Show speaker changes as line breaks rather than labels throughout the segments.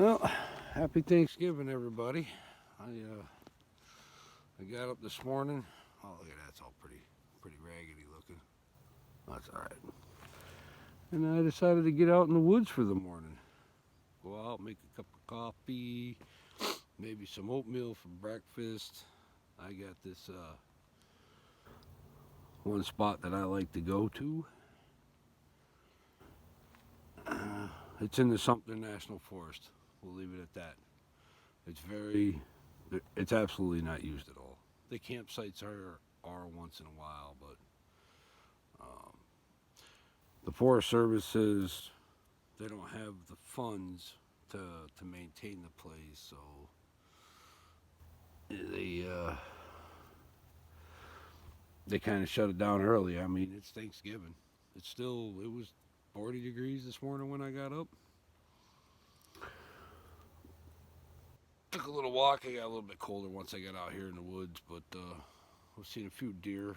Well, happy Thanksgiving, everybody. I got up this morning. Oh, look at that! It's all pretty raggedy looking. That's all right. And I decided to get out in the woods for the morning. Go out, make a cup of coffee, maybe some oatmeal for breakfast. I got this one spot that I like to go to. It's in the Sumter National Forest. We'll leave it at that. It's absolutely not used at all. The campsites are once in a while, but um, the Forest Service says they don't have the funds to maintain the place, so they kind of shut it down early. I mean, it's Thanksgiving. It was 40 degrees this morning when I got up. Took a little walk. I got a little bit colder once I got out here in the woods, but I've seen a few deer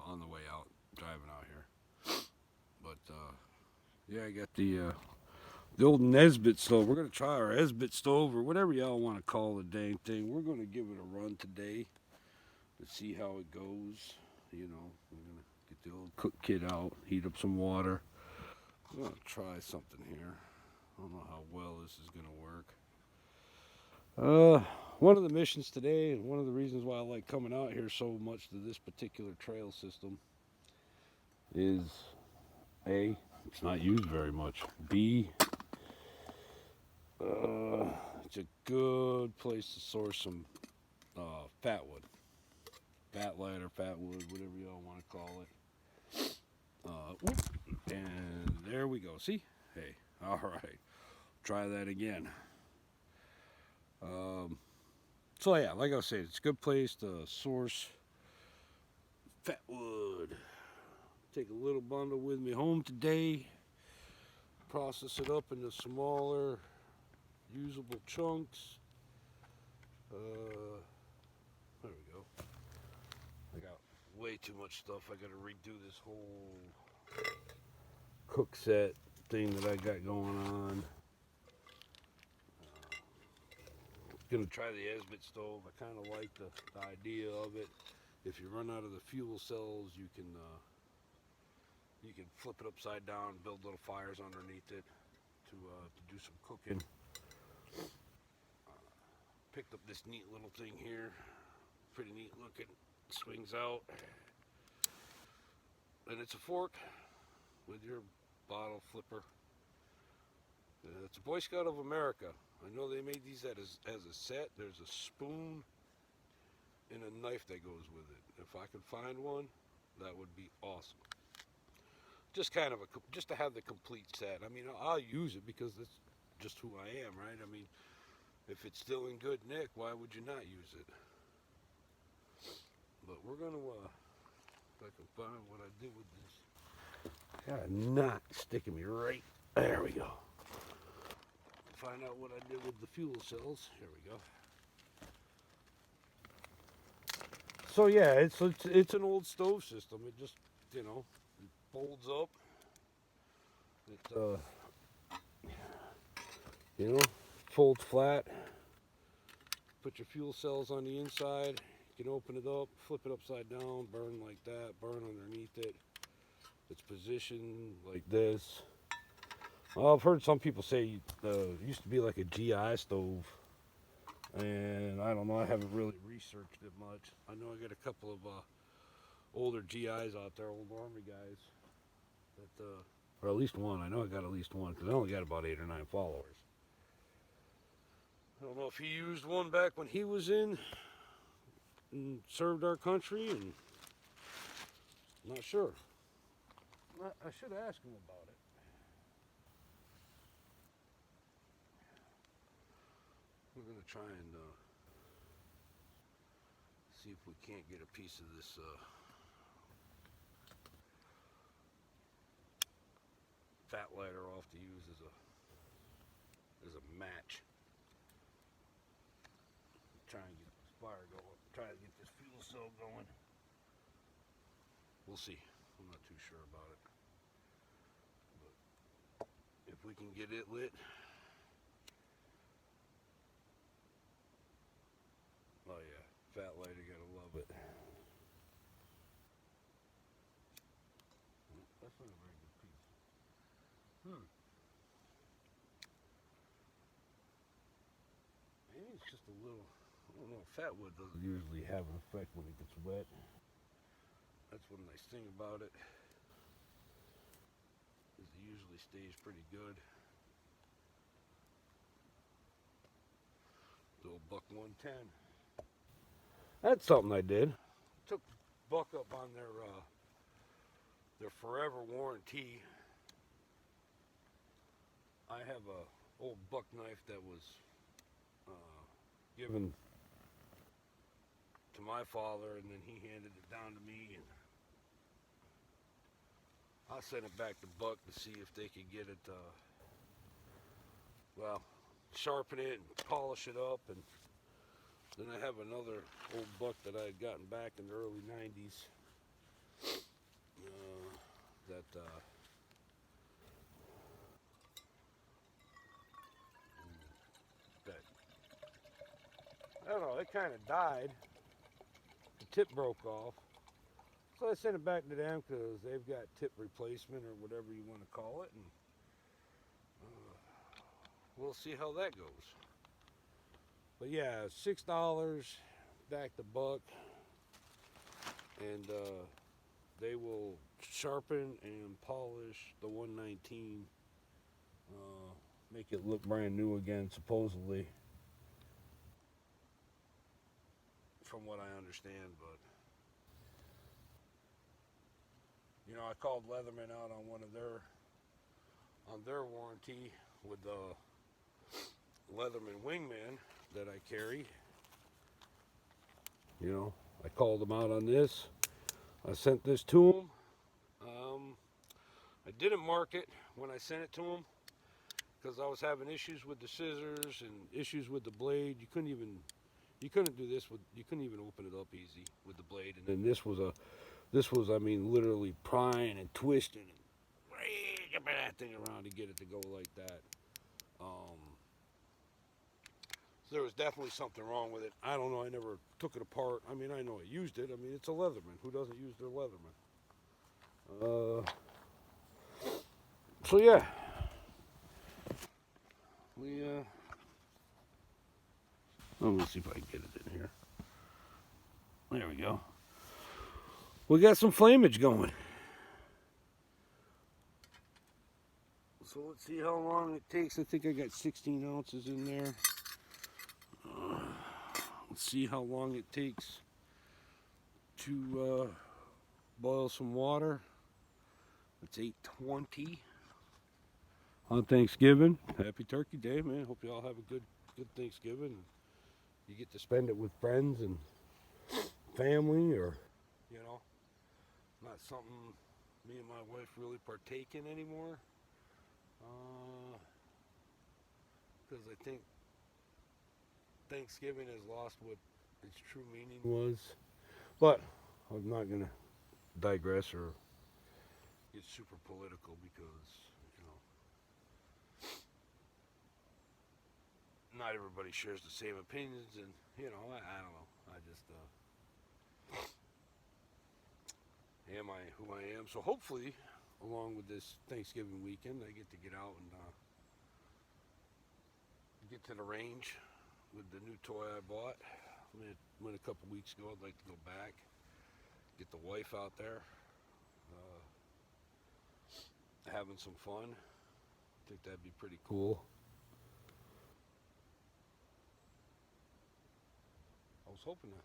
on the way out driving out here. But yeah, I got the old Nesbit stove. We're gonna try our Esbit stove or whatever y'all want to call the dang thing. We're gonna give it a run today to see how it goes. You know, we're gonna get the old cook kit out, heat up some water. I'm gonna try something here. I don't know how well this is gonna work. One of the missions today, and one of the reasons why I like coming out here so much to this particular trail system, is A, it's not used very much. B, it's a good place to source some fat wood, fat light or fat wood, whatever y'all want to call it. And there we go. See? Hey, all right. Try that again. So yeah, like I said, it's a good place to source fat wood. Take a little bundle with me home today. Process it up into smaller, usable chunks. There we go. I got way too much stuff. I got to redo this whole cook set thing that I got going on. Gonna try the Esbit stove. I kind of like the idea of it. If you run out of the fuel cells, you can flip it upside down, build little fires underneath it to do some cooking. Picked up this neat little thing here. Pretty neat looking. Swings out. And it's a fork with your bottle flipper. It's a Boy Scout of America. I know they made these as a set. There's a spoon and a knife that goes with it. If I could find one, that would be awesome. Just just to have the complete set. I mean, I'll use it because that's just who I am, right? I mean, if it's still in good nick, why would you not use it? But we're gonna, if I can find what I did with this. Got a knot sticking me right. There we go. Find out what I did with the fuel cells. Here we go. So yeah, it's an old stove system. It just, it folds up. It folds flat. Put your fuel cells on the inside. You can open it up, flip it upside down, burn like that, burn underneath it. It's positioned like this. Well, I've heard some people say it used to be like a GI stove. And I don't know, I haven't really researched it much. I know I got a couple of older GIs out there, old Army guys. That, or at least one. I know I got at least one because I only got about 8 or 9 followers. I don't know if he used one back when he was in and served our country, and I'm not sure. I should ask him about it. We're going to try and see if we can't get a piece of this fat lighter off to use as a match. Try and get this fire going. Try to get this fuel cell going. We'll see. I'm not too sure about it. But if we can get it lit, Not a very good piece. Maybe it's just a little, I don't know, fat wood doesn't usually have an effect when it gets wet. That's one nice thing about it, is it usually stays pretty good. Little buck 110. That's something I did. Took buck up on their forever warranty. I have a old buck knife that was given to my father, and then he handed it down to me, and I sent it back to Buck to see if they could get it, well, sharpen it and polish it up. And then I have another old buck that I had gotten back in the early 90s that I don't know, it kind of died. The tip broke off. So I sent it back to them because they've got tip replacement or whatever you want to call it. And we'll see how that goes. But yeah, $6 back to Buck. And they will sharpen and polish the 119. Make it look brand new again, supposedly. From what I understand, but you know, I called Leatherman out on one of their warranty with the Leatherman Wingman that I carry. You know, I called them out on this. I sent this to them. I didn't mark it when I sent it to them because I was having issues with the scissors and issues with the blade. You couldn't do this with, you couldn't even open it up easy with the blade. And then this was, I mean, literally prying and twisting and rigging that thing around to get it to go like that. So there was definitely something wrong with it. I don't know, I never took it apart. I mean, I know I used it. I mean, it's a Leatherman. Who doesn't use their Leatherman? So yeah. Let me see if I can get it in here. There we go. We got some flamage going. So let's see how long it takes. I think I got 16 ounces in there. Let's see how long it takes to boil some water. It's 8:20 on Thanksgiving. Happy Turkey Day, man. Hope you all have a good Thanksgiving. You get to spend it with friends and family, or, you know, not something me and my wife really partake in anymore. Because I think Thanksgiving has lost what its true meaning was. But I'm not going to digress or get super political because, you know, not everybody shares the same opinions, and, you know, I don't know. I just am I who I am. So hopefully, along with this Thanksgiving weekend, I get to get out and get to the range with the new toy I bought. Went a couple weeks ago. I'd like to go back, get the wife out there, having some fun. I think that'd be pretty cool. I was hoping to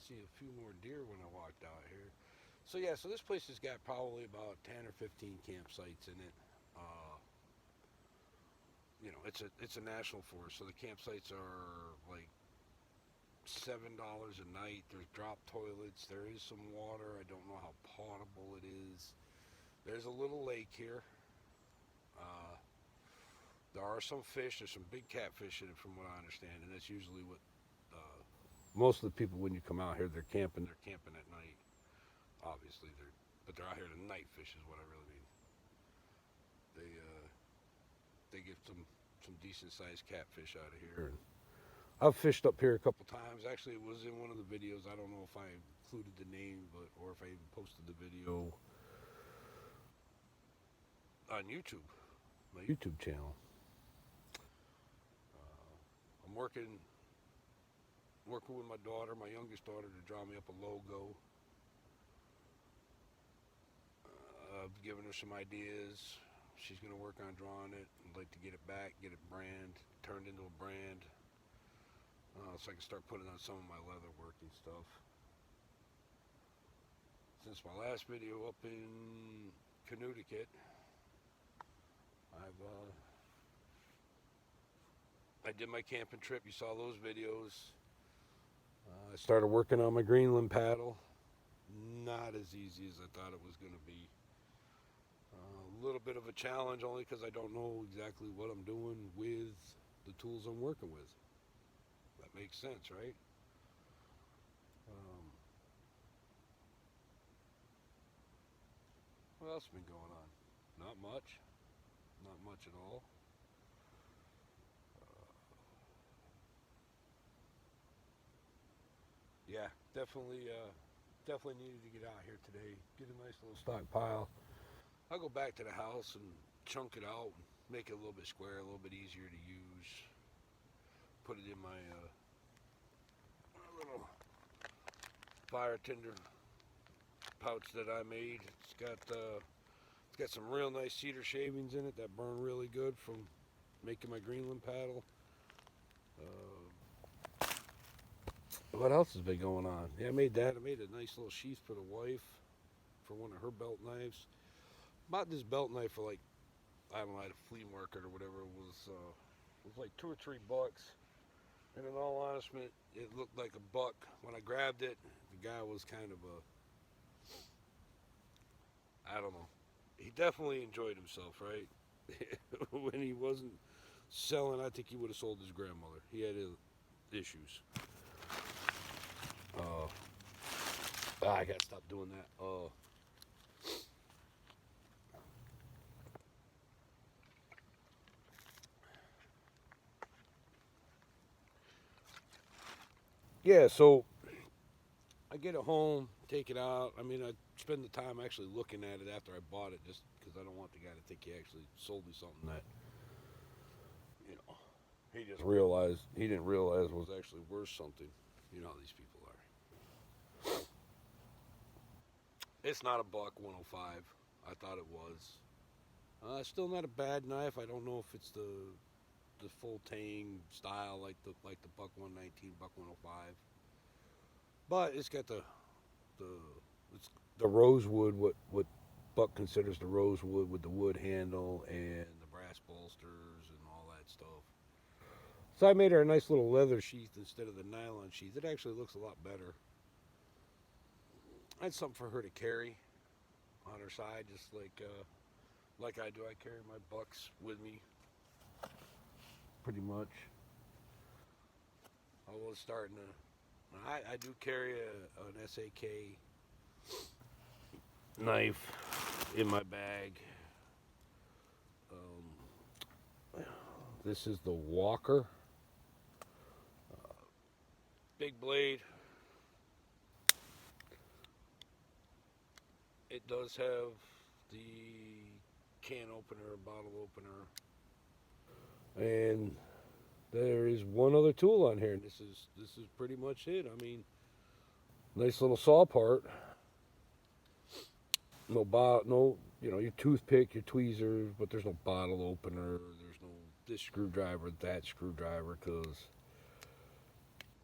see a few more deer when I walked out here. So yeah, so this place has got probably about 10 or 15 campsites in it. You know, it's a national forest, so the campsites are like $7 a night. There's drop toilets. There is some water. I don't know how potable it is. There's a little lake here. There are some fish. There's some big catfish in it, from what I understand, and that's usually what most of the people, when you come out here, they're camping. They're camping at night. Obviously, but they're out here to night fish, is what I really mean. They get some decent sized catfish out of here. And I've fished up here a couple times. Actually, it was in one of the videos. I don't know if I included the name, or if I even posted the video. on YouTube, my YouTube channel. I'm working with my daughter, my youngest daughter, to draw me up a logo. I've given her some ideas. She's going to work on drawing it. I'd like to get it back, get it turned into a brand, so I can start putting on some of my leather working stuff. Since my last video up in Connecticut, I did my camping trip. You saw those videos. I started working on my Greenland paddle. Not as easy as I thought it was going to be. A little bit of a challenge, only because I don't know exactly what I'm doing with the tools I'm working with. That makes sense, right? What else has been going on? Not much. Not much at all. Yeah, definitely needed to get out here today. Get a nice little stockpile. I'll go back to the house and chunk it out, and make it a little bit square, a little bit easier to use. Put it in my little fire tinder pouch that I made. It's got some real nice cedar shavings in it that burn really good from making my Greenland paddle. What else has been going on? Yeah, I made that. I made a nice little sheath for the wife for one of her belt knives. Bought this belt knife for like, I don't know, at a flea market or whatever. It was like $2 or $3. And in all honesty, it looked like a buck. When I grabbed it, the guy was kind of I don't know. He definitely enjoyed himself, right? When he wasn't selling, I think he would have sold his grandmother. He had issues. I gotta stop doing that. Yeah, so I get it home, take it out. I mean, I spend the time actually looking at it after I bought it, just because I don't want the guy to think he actually sold me something that, you know, he didn't realize was actually worth something. You know how these people are. It's not a buck 105. I thought it was. Still not a bad knife. I don't know if it's the full tang style like the buck 119, buck 105. But it's got the rosewood, what Buck considers the rosewood, with the wood handle and the brass bolsters and all that stuff. So I made her a nice little leather sheath instead of the nylon sheath. It actually looks a lot better. I had something for her to carry on her side, just like I do. I carry my bucks with me, pretty much. I was starting to. I do carry an SAK knife in my bag. This is the Walker. Big blade. It does have the can opener, bottle opener. And there is one other tool on here. This is pretty much it. I mean, nice little saw part. No, your toothpick, your tweezers, but there's no bottle opener. There's no this screwdriver, that screwdriver, because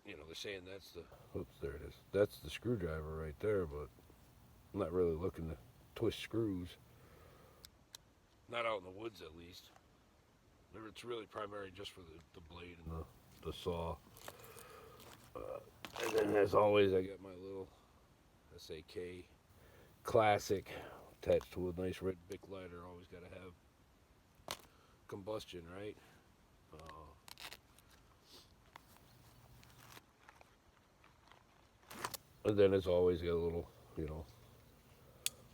they're saying that's the. Oops, there it is. That's the screwdriver right there, but I'm not really looking to twist screws. Not out in the woods, at least. It's really primary just for the blade and the saw. And then, as always, I got my little SAK Classic attached to a nice red Bic lighter. Always got to have combustion, right? And then, as always, got a little,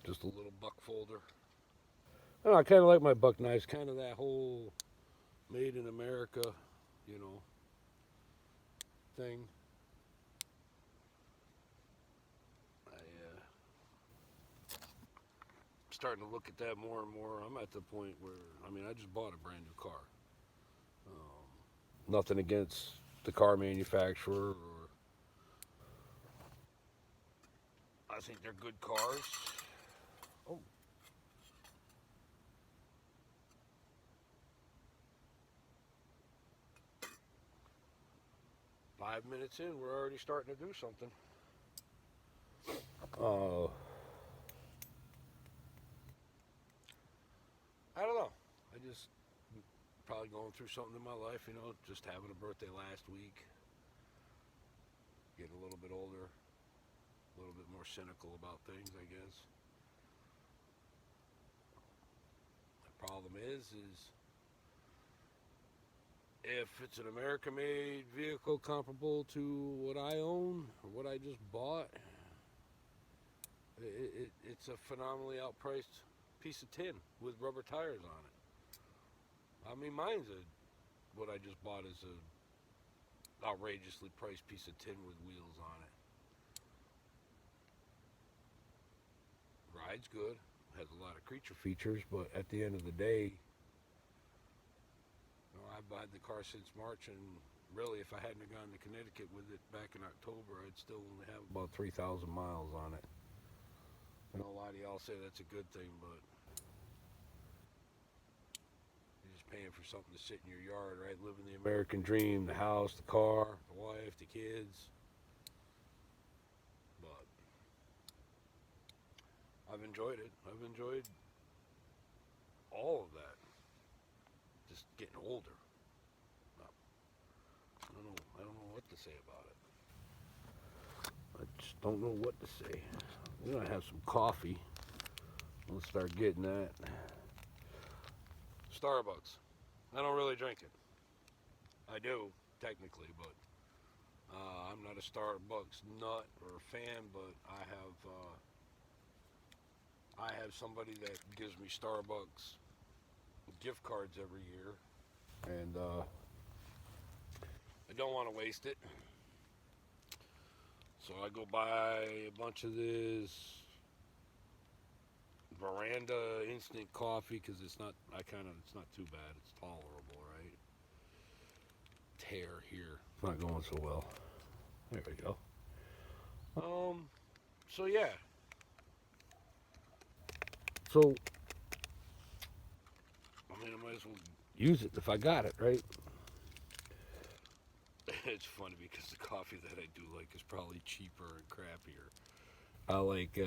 just a little buck folder. I kind of like my buck knives, kind of that whole made in America, thing. starting to look at that more and more. I'm at the point where, I mean, I just bought a brand new car. Nothing against the car manufacturer, or I think they're good cars. Oh. 5 minutes in, we're already starting to do something. I don't know. I just probably going through something in my life, you know, just having a birthday last week, getting a little bit older, a little bit more cynical about things, I guess. The problem is if it's an American-made vehicle comparable to what I own or what I just bought, it's a phenomenally outpriced piece of tin with rubber tires on it. I mean, what I just bought is a outrageously priced piece of tin with wheels on it. Rides good, has a lot of creature features, but at the end of the day, you know, I've had the car since March, and really, if I hadn't gone to Connecticut with it back in October, I'd still only have about 3,000 miles on it. I know a lot of y'all say that's a good thing, but you're just paying for something to sit in your yard, right? Living the American dream, the house, the car, the wife, the kids. But I've enjoyed it. I've enjoyed all of that. Just getting older. I don't know what to say about it. I just don't know what to say. I'm gonna have some coffee. Let's start getting that. Starbucks. I don't really drink it. I do, technically, but I'm not a Starbucks nut or fan, but I have somebody that gives me Starbucks gift cards every year, and I don't want to waste it. So I go buy a bunch of this Veranda instant coffee because it's not too bad. It's tolerable, right? Tear here. It's not going so well. There we go. So yeah. So I mean, I might as well use it if I got it, right? It's funny because the coffee that I do like is probably cheaper and crappier. I like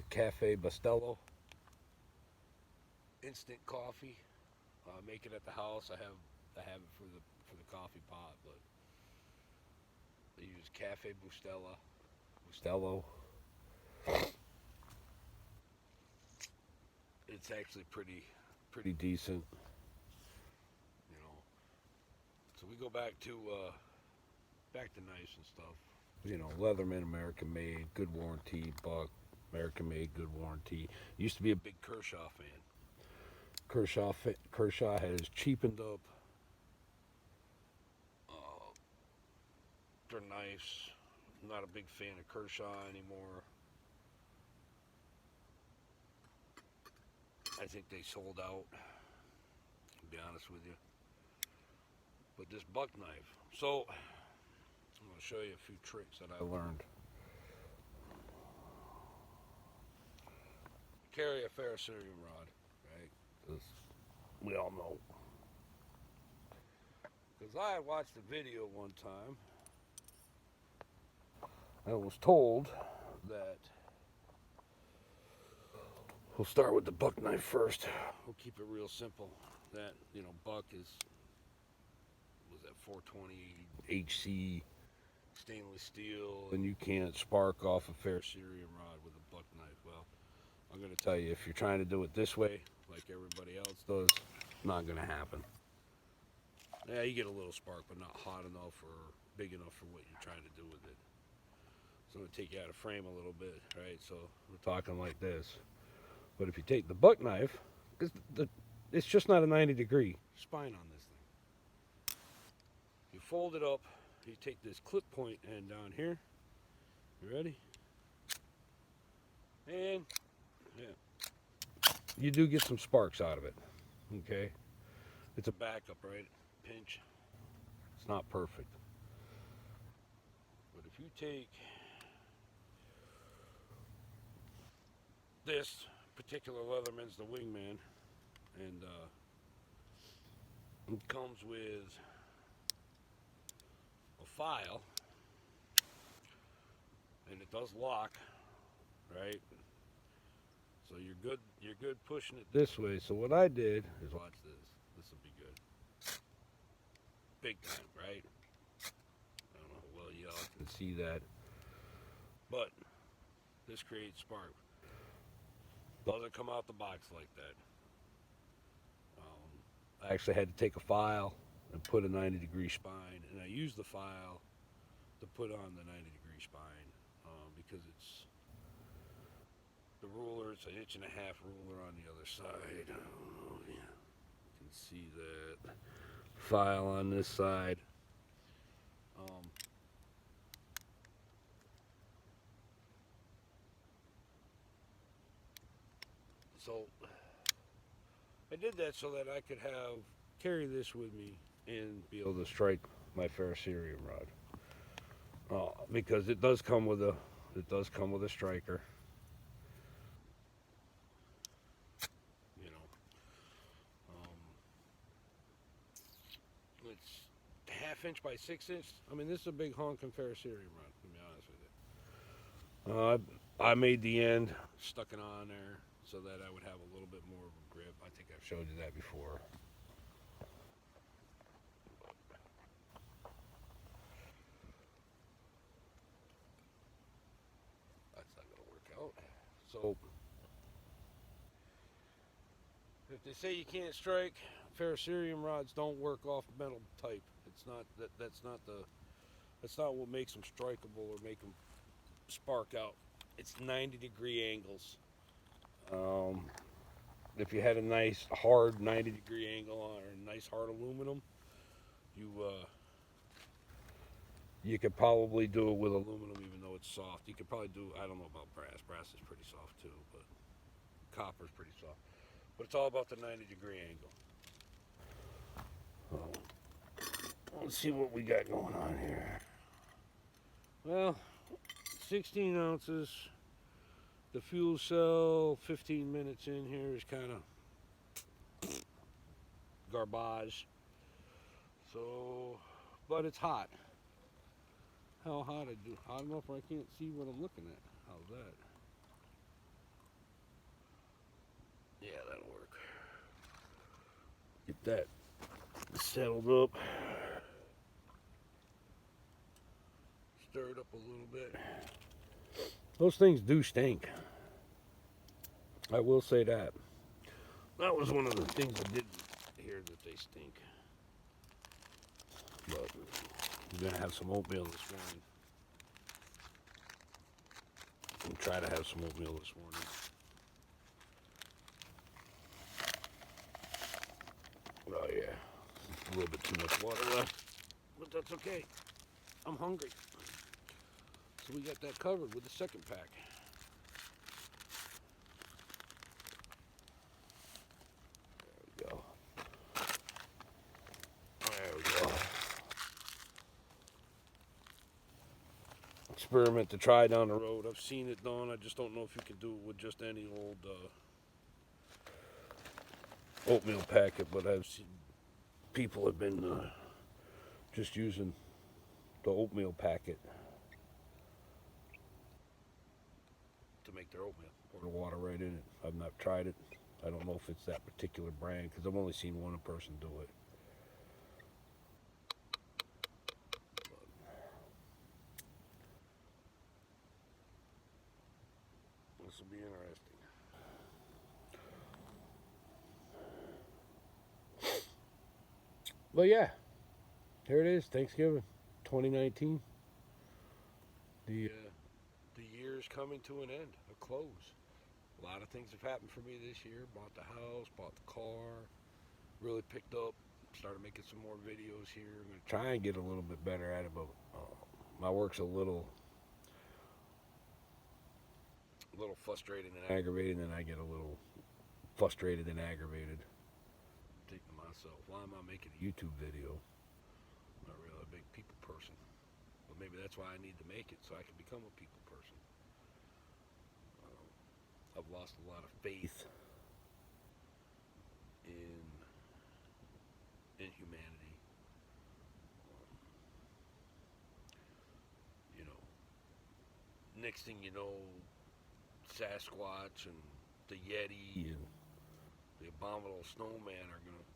Cafe Bustelo instant coffee. Make it at the house. I have it for the coffee pot, but I use Cafe Bustelo. It's actually pretty decent, you know. So we go back to knives and stuff. You know, Leatherman, American made, good warranty. Buck, American made, good warranty. Used to be a big Kershaw fan. Kershaw has cheapened up their knives. I'm not a big fan of Kershaw anymore. I think they sold out, to be honest with you. But this buck knife. So, I'm going to show you a few tricks that I learned. Carry a ferrocerium rod, right? Because we all know. Because I watched a video one time. I was told that we'll start with the buck knife first. We'll keep it real simple. That, you know, buck was that 420 HC stainless steel, and you can't spark off a ferrocerium rod with a buck knife. Well, I'm going to tell you, if you're trying to do it this way, like everybody else does, not going to happen. Yeah, you get a little spark, but not hot enough or big enough for what you're trying to do with it. So I'm going to take you out of frame a little bit, right? So we're talking like this. But if you take the buck knife, because it's just not a 90-degree spine on this thing. You fold it up, you take this clip point end down here. You ready? And, yeah. you do get some sparks out of it. Okay, it's a backup, right? Pinch. It's not perfect, but if you take this particular Leatherman's the Wingman, and it comes with a file, and it does lock, right? So you're good. You're good pushing it this way. So what I did is watch this. This will be good. Big time, right? I don't know how well y'all can see that, but this creates spark. Doesn't come out the box like that. I actually had to take a file and put a 90-degree spine, and I used the file to put on the 90-degree spine because it's the ruler. It's an 1.5-inch ruler on the other side. I don't know if you can see that file on this side. So I did that so that I could carry this with me and be able to strike my ferrocerium rod. Because it does come with a striker. You know, it's 1/2 inch by 6 inch. I mean, this is a big honking ferrocerium rod. To be honest with you, I made the end, stuck it on there so that I would have a little bit more of a grip. I think I've showed you that before. That's not going to work out. So, if they say you can't strike, ferrocerium rods don't work off metal type. It's not that. That's not what makes them strikeable or make them spark out. It's 90-degree angles. If you had a nice hard 90-degree angle on or a nice hard aluminum, you could probably do it with aluminum, even though it's soft. You could probably do. I don't know about brass. Brass is pretty soft too, but copper's pretty soft. But it's all about the 90-degree angle. Let's see what we got going on here. Well, 16 ounces. The fuel cell, 15 minutes in here is kind of garbage. So, but it's hot. How hot I do? Hot enough where I can't see what I'm looking at. How's that? Yeah, that'll work. Get that settled up. Stir it up a little bit. Those things do stink. I will say that. That was one of the things I didn't hear, that they stink. But I'm going to have some oatmeal this morning. I'm try to have some oatmeal this morning. Oh yeah, a little bit too much water left, but that's okay. I'm hungry. So we got that covered with the second pack. There we go. There we go. Experiment to try down the road. I've seen it done. I just don't know if you can do it with just any old oatmeal packet, but I've seen people have been just using the oatmeal packet to make their oatmeal. Pour the water right in it. I've not tried it. I don't know if it's that particular brand because I've only seen one person do it. This will be interesting. But yeah, here it is, Thanksgiving 2019. The year's coming to an end, a close. A lot of things have happened for me this year. Bought the house, bought the car, really picked up, started making some more videos here. I'm going to try and get a little bit better at it, but my work's a little frustrating and aggravating, and I get a little frustrated and aggravated. Thinking to myself, why am I making a YouTube video? I'm not really a big people person. But maybe that's why I need to make it, so I can become a people person. I've lost a lot of faith in humanity. You know, next thing you know, Sasquatch and the Yeti and the abominable snowman are gonna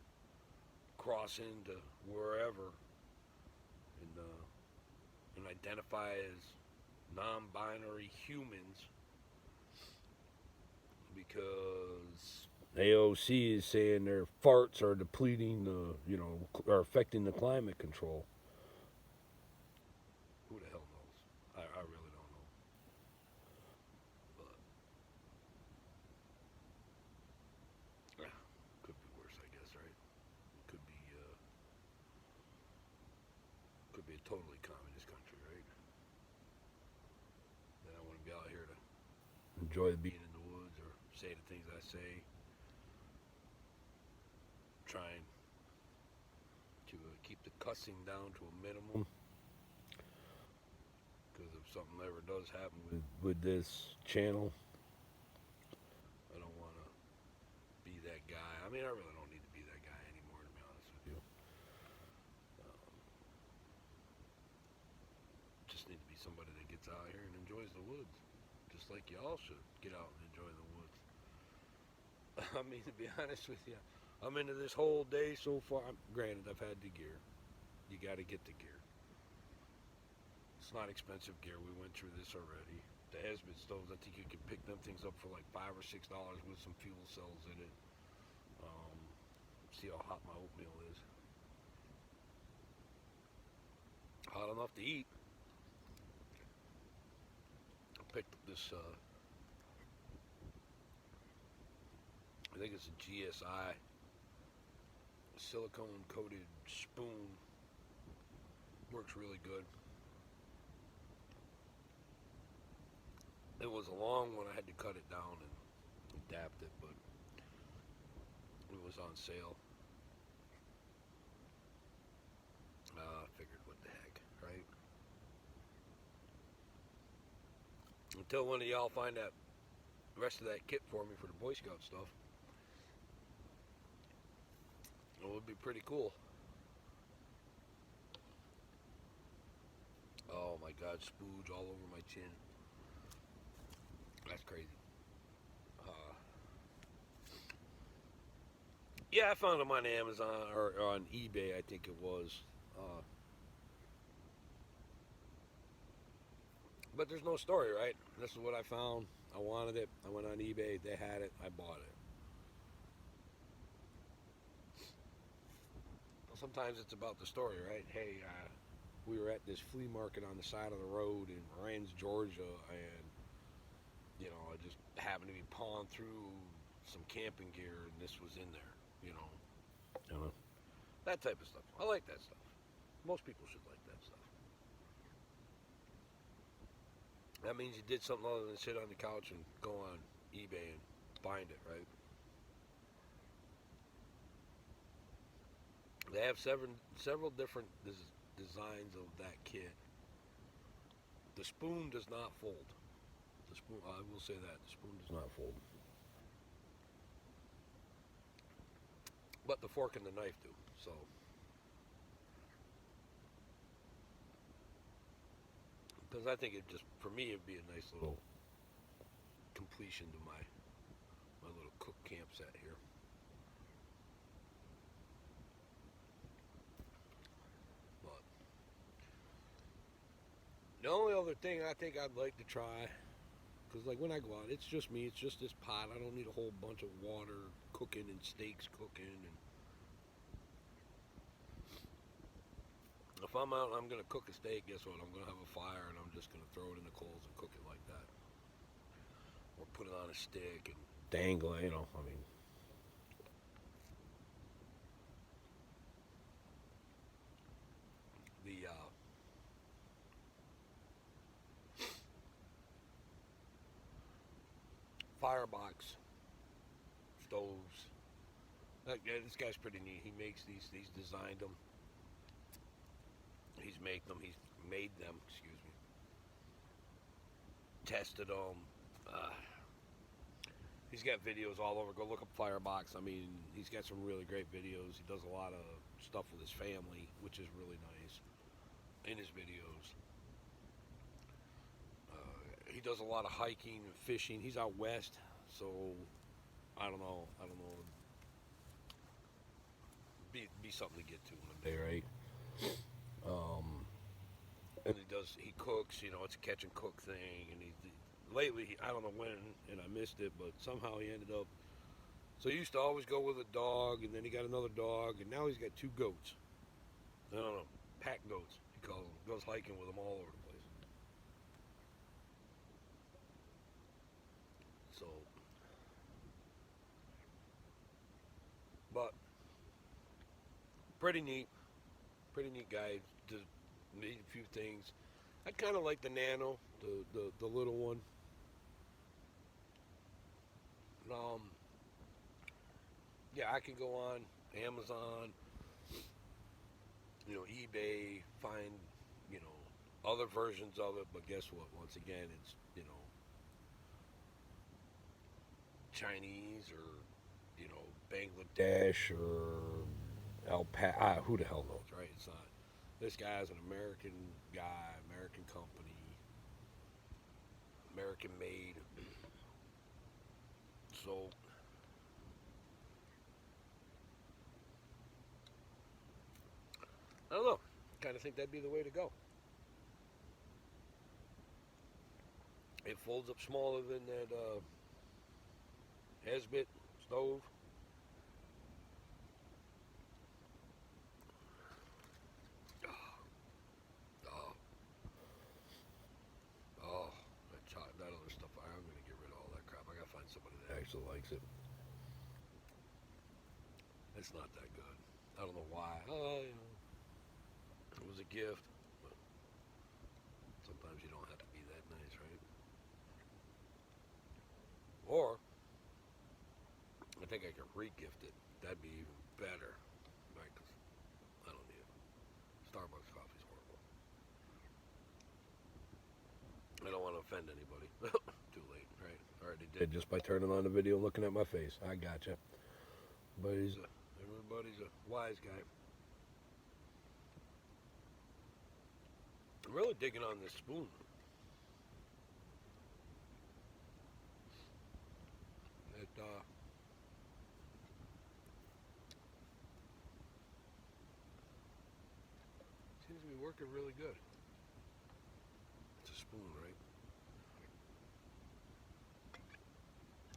cross into wherever and identify as non-binary humans because AOC is saying their farts are depleting are affecting the climate control. Who the hell knows? I really don't know. But could be worse, I guess, right? Could be a totally communist country, right? Then I wouldn't be out here to enjoy being in the woods or say the things I say. Trying to keep the cussing down to a minimum. Because if something ever does happen with this channel, I don't want to be that guy. I mean, I really don't need to be that guy anymore, to be honest with you. Just need to be somebody that gets out here and enjoys the woods. Just like y'all should get out and enjoy the woods. I mean, to be honest with you, I'm into this whole day so far. Granted, I've had the gear. You got to get the gear. It's not expensive gear. We went through this already. The Hesbit stoves, I think you can pick them things up for like $5 or $6 with some fuel cells in it. See how hot my oatmeal is. Hot enough to eat. I picked up this, I think it's a GSI silicone coated spoon. Works really good. It was a long one. I had to cut it down and adapt it, but it was on sale. I figured, what the heck, right? Until one of y'all find that rest of that kit for me for the Boy Scout stuff. It would be pretty cool. Oh my God, spooge all over my chin. That's crazy. Yeah, I found them on Amazon or on eBay, I think it was. But there's no story, right? This is what I found. I wanted it. I went on eBay. They had it. I bought it. Sometimes it's about the story, right? Hey, we were at this flea market on the side of the road in Rans, Georgia, and I just happened to be pawing through some camping gear, and this was in there. That type of stuff. I like that stuff. Most people should like that stuff. That means you did something other than sit on the couch and go on eBay and find it, right? They have several different designs of that kit. The spoon does not fold. The spoon, I will say that, the spoon does not fold. But the fork and the knife do, so. Because I think for me, it'd be a nice little completion to my little cook campsite here. But the only other thing I think I'd like to try, because like when I go out, it's just me, it's just this pot. I don't need a whole bunch of water cooking and steaks cooking. And if I'm out and I'm going to cook a steak, guess what? I'm going to have a fire and I'm just going to throw it in the coals and cook it like that. Or put it on a stick and dangle it, I mean. The firebox stoves Yeah, this guy's pretty neat. He makes these. He's designed them. He's made them. He's made them. Excuse me. Tested them. Uh, he's got videos all over. Go look up Firebox. I mean, he's got some really great videos. He does a lot of stuff with his family, which is really nice in his videos. He does a lot of hiking and fishing. He's out west, so I don't know. I don't know. Be something to get to one day, right? Um, and he cooks. You know, it's a catch and cook thing. And lately, I don't know when, and I missed it, but somehow he ended up. So he used to always go with a dog, and then he got another dog, and now he's got 2 goats. I don't know, pack goats. He calls them. Goes hiking with them all over the place. So, but pretty neat. Pretty neat guy. Just made a few things. I kind of like the Nano, the little one. Um, yeah, I can go on Amazon, eBay, find, you know, other versions of it. But guess what? Once again, it's Chinese or Bangladesh or Alpaca. Who the hell knows, right? It's not. This guy's an American guy, American company, American made. So I don't know. Kind of think that'd be the way to go. It folds up smaller than that Esbit stove. Oh, oh, that other stuff. I'm gonna get rid of all that crap. I gotta find somebody that actually likes it. It's not that good. I don't know why. It was a gift, but sometimes you don't have to be that nice, right? Or I think I could re-gift it. That'd be even better, right? 'Cause I don't need it. Starbucks coffee's horrible. I don't want to offend anybody. Too late, right? Already did just by turning on the video and looking at my face. I gotcha. But everybody's a wise guy. I'm really digging on this spoon. It seems to be working really good. It's a spoon, right?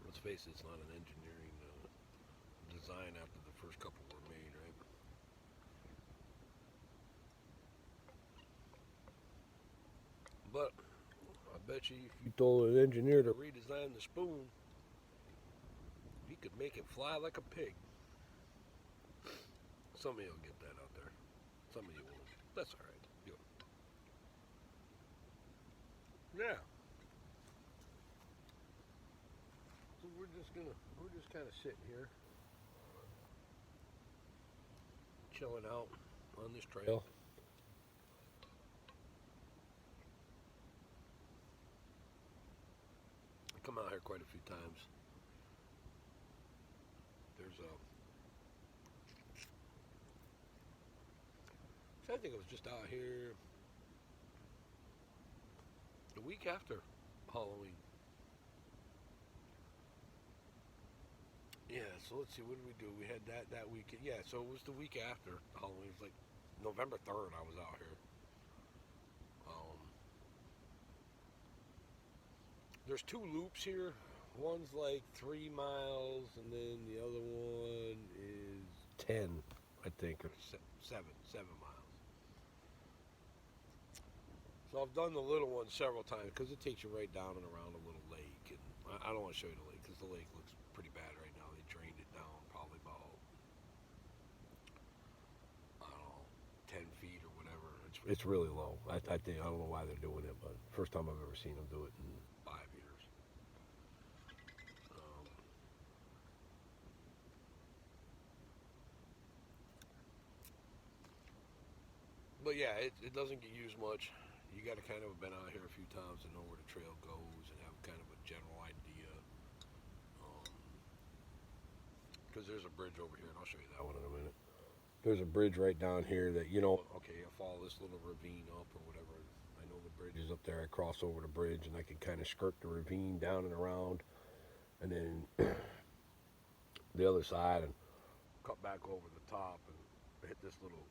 Let's face it, it's not an engineering design after the first couple were made, right? But I bet you if you told an engineer to redesign the spoon, he could make it fly like a pig. Some of you will get that out there. Some of you won't. That's all right. Yeah. So we're just kind of sitting here, chilling out on this trail. I come out here quite a few times. There's a. I think I was just out here the week after Halloween. Yeah, so let's see, what did we do? We had that weekend. Yeah, so it was the week after Halloween. It was like November 3rd. I was out here. Um, there's 2 loops here. One's like 3 miles, and then the other one is 10, I think, or 7 miles. So I've done the little one several times because it takes you right down and around a little lake, and I don't want to show you the lake because the lake looks pretty bad right now. They drained it down probably about I don't know 10 feet or whatever. It's really low. I think I don't know why they're doing it, but first time I've ever seen them do it in 5 years. Um, But yeah, it doesn't get used much. You got to kind of have been out here a few times to know where the trail goes and have kind of a general idea. Because there's a bridge over here, and I'll show you that one in a minute. There's a bridge right down here that, okay, I follow this little ravine up or whatever. I know the bridge is up there. I cross over the bridge and I can kind of skirt the ravine down and around, and then the other side and cut back over the top and hit this little,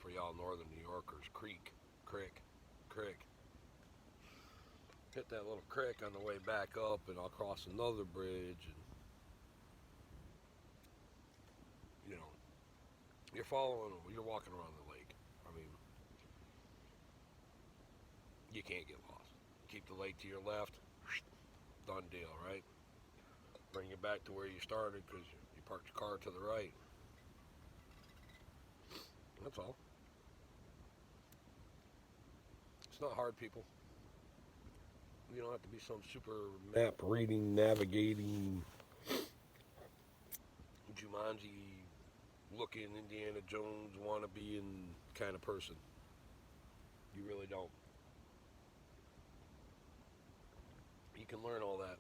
for y'all northern New Yorkers, creek. Hit that little creek on the way back up, and I'll cross another bridge, and you know, you're walking around the lake. I mean, you can't get lost. Keep the lake to your left, done deal, right? Bring you back to where you started because you parked your car to the right. That's all. It's not hard, people. You don't have to be some super map reading, navigating, Jumanji looking Indiana Jones wannabe kind of person. You really don't. You can learn all that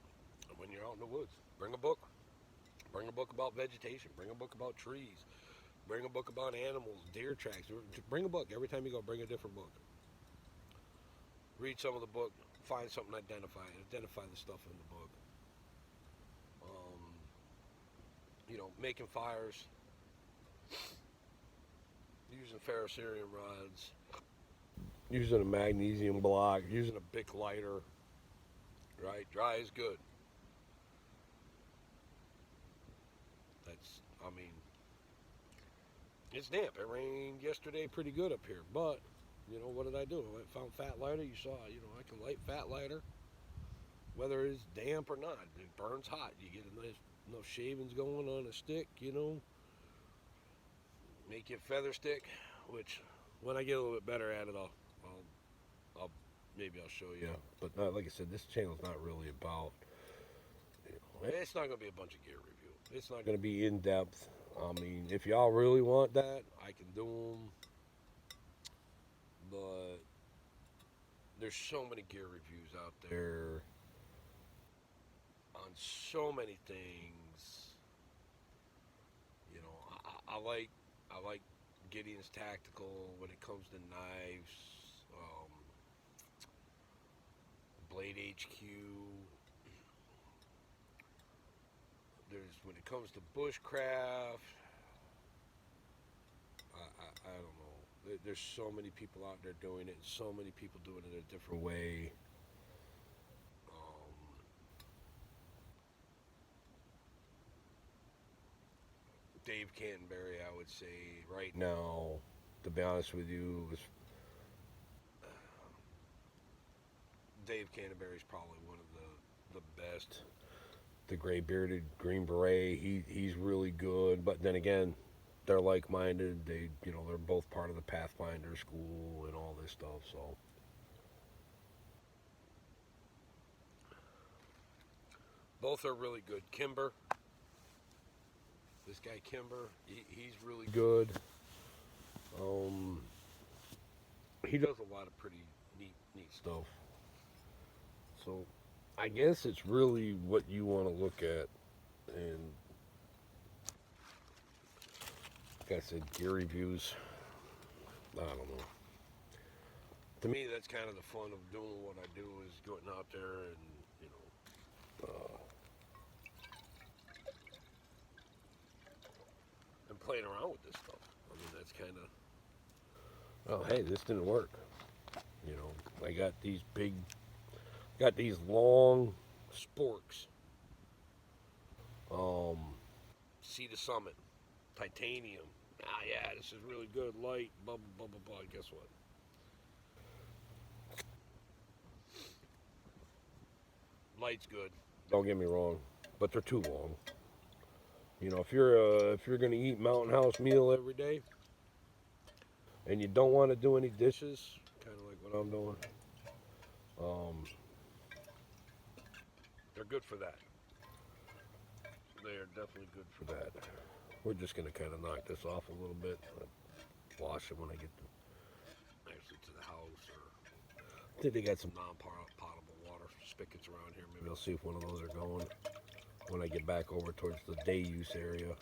when you're out in the woods. Bring a book. Bring a book about vegetation. Bring a book about trees. Bring a book about animals, deer tracks. Bring a book. Every time you go, bring a different book. Read some of the book. Find something, identify the stuff in the book. Making fires, using ferrocerium rods, using a magnesium block, using a Bic lighter, right? Dry is good. It's damp. It rained yesterday pretty good up here, but, what did I do? I found fat lighter. You saw, I can light fat lighter, whether it's damp or not. It burns hot. You get enough shavings going on a stick, make you a feather stick, which when I get a little bit better at it, maybe I'll show you. But like I said, this channel's not really about, it's not going to be a bunch of gear review. It's not going to be in depth. I mean, if y'all really want that, I can do them. But there's so many gear reviews out there on so many things. I like Gideon's Tactical when it comes to knives. Blade HQ. When it comes to bushcraft. I don't know. There's so many people out there doing it, and so many people doing it a different way. Dave Canterbury, I would say, right now, to be honest with you, Dave Canterbury is probably one of the best. The gray bearded Green Beret, he's really good. But then again, they're like-minded. They're both part of the Pathfinder school and all this stuff. So both are really good. Kimber, this guy Kimber, he's really good. He does a lot of pretty neat stuff. So I guess it's really what you want to look at. And like I said, gear reviews, I don't know. To me, that's kind of the fun of doing what I do, is going out there and, and playing around with this stuff. I mean, that's kind of, oh, hey, this didn't work. I got these long sporks. See the Summit, titanium. Yeah, this is really good. Light, blah, blah, blah, blah. Guess what? Light's good. Don't get me wrong, but they're too long. If you're gonna eat Mountain House meal every day, and you don't want to do any dishes, kind of like what I'm doing, they're good for that. They are definitely good for that. We're just gonna kind of knock this off a little bit. wash it when I get actually to the house. Or I think they got some non-potable water spigots around here. Maybe I'll see if one of those are going when I get back over towards the day use area.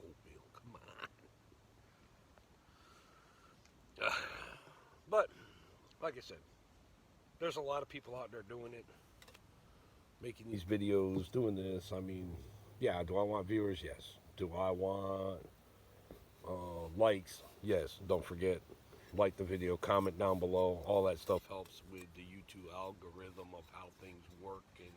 Oatmeal, come on. But like I said, there's a lot of people out there doing it, making these videos, doing this. I mean, yeah, do I want viewers? Yes. Do I want likes? Yes. Don't forget, like the video, comment down below. All that stuff helps with the YouTube algorithm of how things work and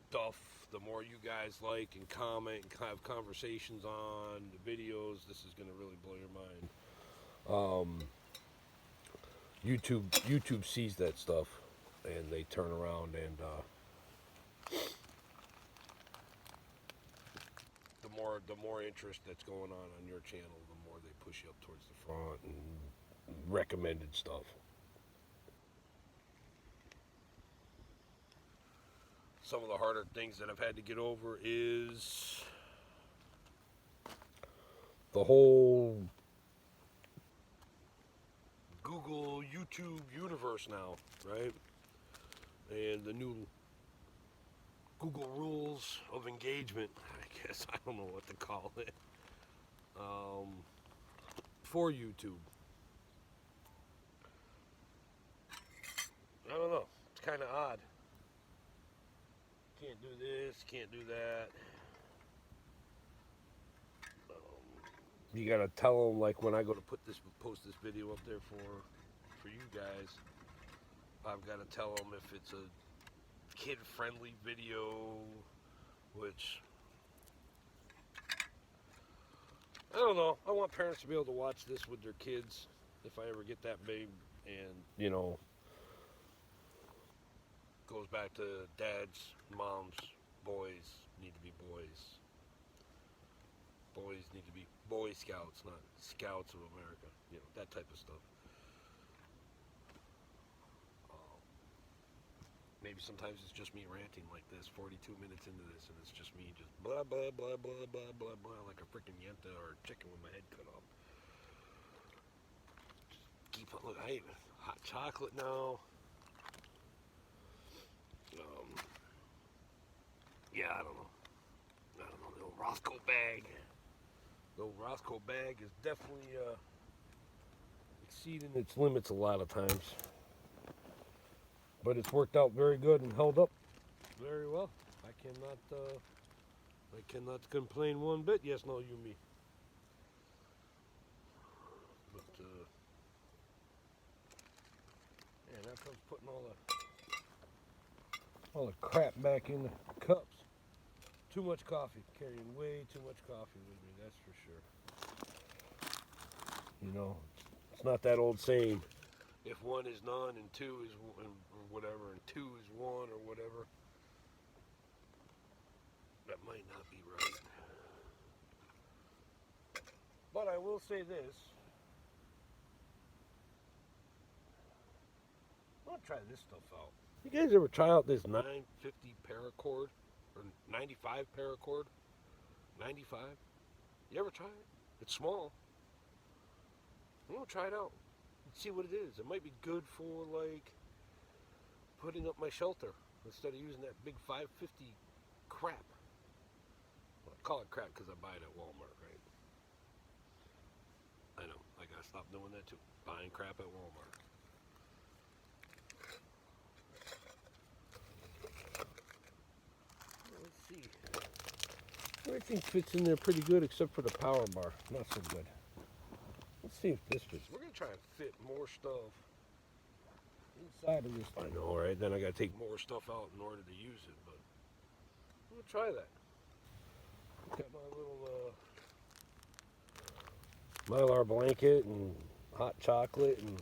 stuff. The more you guys like and comment and have conversations on the videos, this is going to really blow your mind. YouTube sees that stuff, and they turn around and the more interest that's going on your channel, the more they push you up towards the front and recommended stuff. Some of the harder things that I've had to get over is the whole Google, YouTube universe now, right? And the new Google rules of engagement, I guess, I don't know what to call it, for YouTube. I don't know, it's kind of odd. Can't do this, can't do that. You gotta tell them, like when I go to post this video up there for you guys, I've got to tell them if it's a kid-friendly video, which I don't know. I want parents to be able to watch this with their kids if I ever get that big, and you know, goes back to dads, moms, boys need to be boys. Boys need to be Boy Scouts, not Scouts of America. You know, that type of stuff. Maybe sometimes it's just me ranting like this, 42 minutes into this, and it's just me just blah, blah, blah, blah, blah, blah, blah, like a freaking yenta or a chicken with my head cut off. Just keep on, look, I ate hot chocolate now. Yeah, I don't know. The old Roscoe bag. The old Roscoe bag is definitely exceeding its limits a lot of times. But it's worked out very good and held up very well. I cannot complain one bit. Yes, no, you, me. But yeah, that comes putting all the crap back in the cups. Too much coffee, carrying way too much coffee with me, that's for sure. You know, it's not that old saying, if one is none and two is one, or whatever, and two is one or whatever. That might not be right. But I will say this. I'll try this stuff out. You guys ever try out this 950 paracord? Or 95 paracord? 95? You ever try it? It's small. I'm going to try it out. See what it is. It might be good for, like, putting up my shelter instead of using that big 550 crap. Well, I call it crap because I buy it at Walmart, right? I know. I got to stop doing that too. Buying crap at Walmart. Let's see. Everything fits in there pretty good except for the power bar. Not so good. Let's see if this fits. We're going to try and fit more stuff inside of this. I know, right? Then I got to take more stuff out in order to use it, but we'll try that. Got my little Mylar blanket and hot chocolate and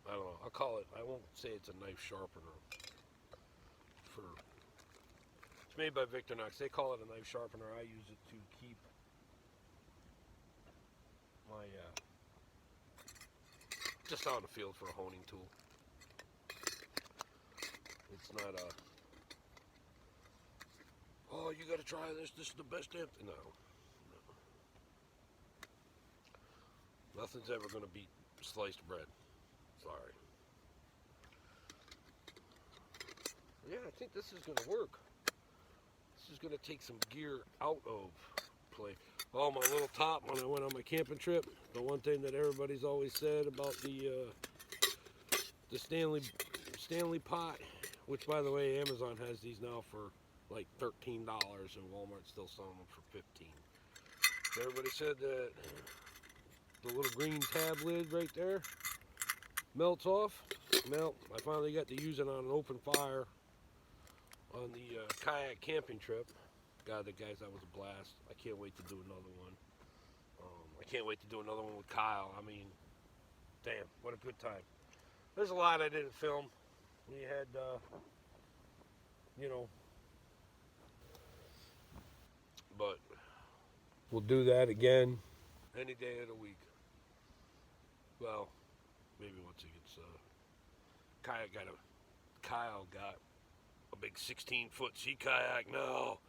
I don't know. I'll call it, I won't say it's a knife sharpener. It's made by Victorinox. They call it a knife sharpener. I use it to keep my just out in the field for a honing tool. It's not a, oh, you gotta try this, this is the best damn thing. No. Nothing's ever gonna beat sliced bread. Sorry. Yeah, I think this is gonna work. This is gonna take some gear out of play. Oh, my little top when I went on my camping trip. The one thing that everybody's always said about the Stanley pot, which by the way, Amazon has these now for like $13, and Walmart's still selling them for $15. Everybody said that the little green tab lid right there melts off. Well, I finally got to use it on an open fire on the kayak camping trip. God, the guys, that was a blast. I can't wait to do another one. I can't wait to do another one with Kyle. I mean, damn, what a good time. There's a lot I didn't film. We had, you know, but we'll do that again any day of the week. Well, maybe once it gets, Kyle got a big 16-foot sea kayak now.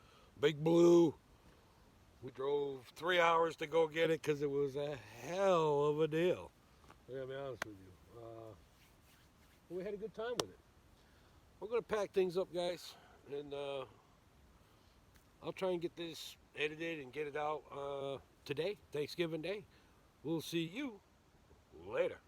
Big Blue. We drove 3 hours to go get it because it was a hell of a deal. I gotta be honest with you. We had a good time with it. We're gonna pack things up, guys, and I'll try and get this edited and get it out today, Thanksgiving Day. We'll see you later.